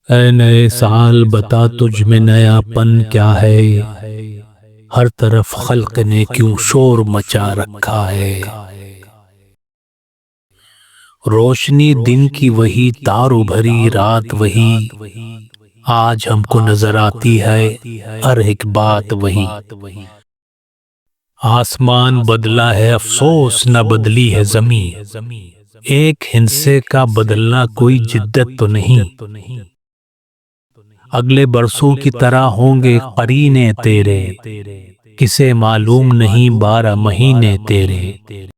ऐ नए साल बता तुझ में नयापन क्या है। हर तरफ खल्क ने क्यों शोर मचा रखा है। रोशनी दिन की वही, तारों भरी रात वही, आज हमको नजर आती है हर एक बात वही। आसमान बदला है अफसोस न बदली है जमीन, एक हिस्से का बदलना कोई जिद्दत तो नहीं। अगले बरसों की तरह होंगे करीने तेरे, किसे मालूम नहीं 12 महीने तेरे।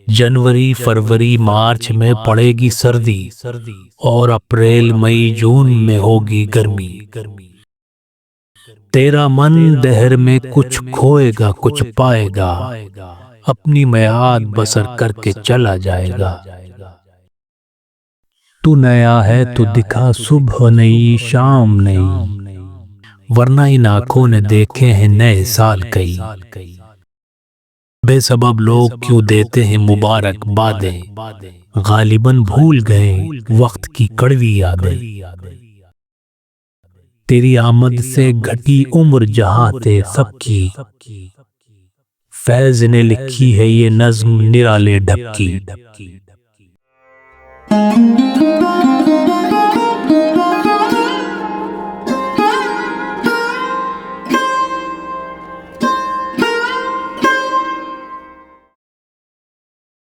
जनवरी फरवरी मार्च में पड़ेगी सर्दी, और अप्रैल मई जून में होगी गर्मी। तेरा मन दहर में कुछ खोएगा कुछ पाएगा, अपनी मियाद बसर करके चला जाएगा। तू नया है तो दिखा सुबह नई शाम नई, वरना इन आंखों ने देखे हैं नए साल कई। बेसबब लोग क्यों देते हैं मुबारकबादें, गालिबन भूल गए वक्त की कड़वी यादें। तेरी आमद से घटी उम्र जहां थे सबकी, फैज ने लिखी है ये नज्म निराले ढबकी।